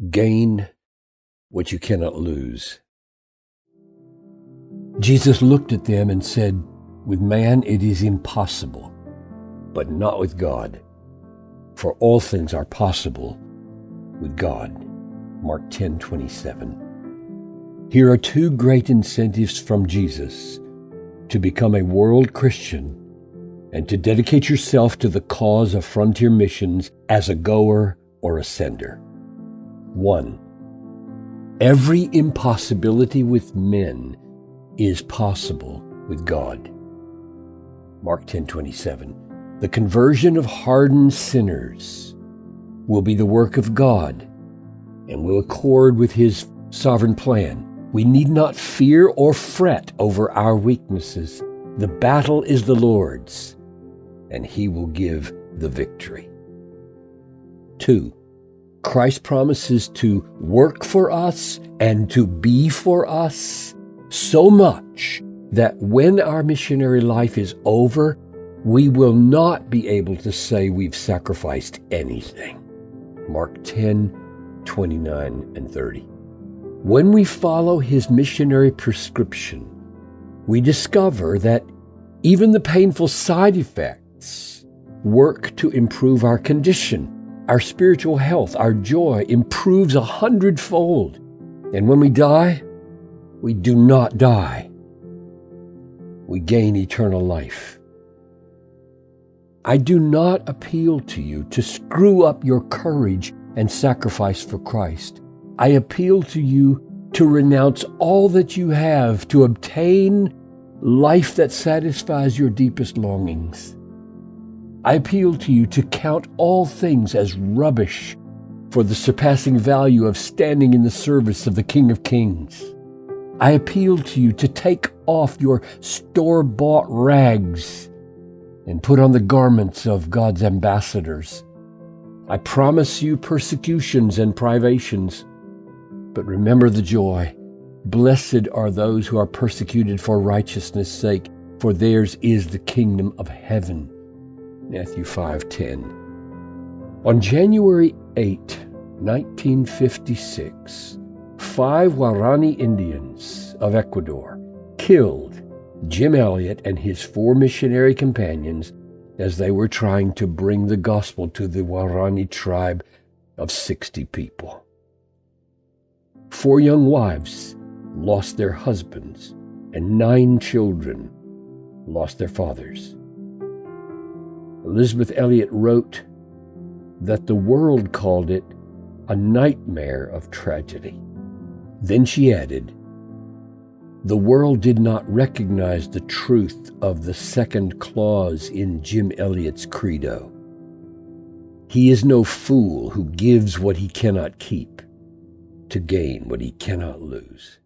Gain what you cannot lose. Jesus looked at them and said, "With man it is impossible, but not with God. For all things are possible with God." Mark 10:27. Here are two great incentives from Jesus to become a world Christian and to dedicate yourself to the cause of frontier missions as a goer or a sender. 1. Every impossibility with men is possible with God. Mark 10:27. The conversion of hardened sinners will be the work of God and will accord with His sovereign plan. We need not fear or fret over our weaknesses. The battle is the Lord's, and He will give the victory. 2. Christ promises to work for us and to be for us so much that when our missionary life is over, we will not be able to say we've sacrificed anything. Mark 10:29 and 30. When we follow His missionary prescription, we discover that even the painful side effects work to improve our condition. Our spiritual health, our joy improves 100-fold. And when we die, we do not die. We gain eternal life. I do not appeal to you to screw up your courage and sacrifice for Christ. I appeal to you to renounce all that you have to obtain life that satisfies your deepest longings. I appeal to you to count all things as rubbish for the surpassing value of standing in the service of the King of Kings. I appeal to you to take off your store-bought rags and put on the garments of God's ambassadors. I promise you persecutions and privations, but remember the joy. Blessed are those who are persecuted for righteousness' sake, for theirs is the kingdom of heaven. Matthew 5:10. On January 8, 1956, 5 Guarani Indians of Ecuador killed Jim Elliot and his 4 missionary companions as they were trying to bring the gospel to the Guarani tribe of 60 people. 4 young wives lost their husbands, and 9 children lost their fathers. Elisabeth Elliot wrote that the world called it a nightmare of tragedy. Then she added, "The world did not recognize the truth of the second clause in Jim Elliot's credo. He is no fool who gives what he cannot keep to gain what he cannot lose."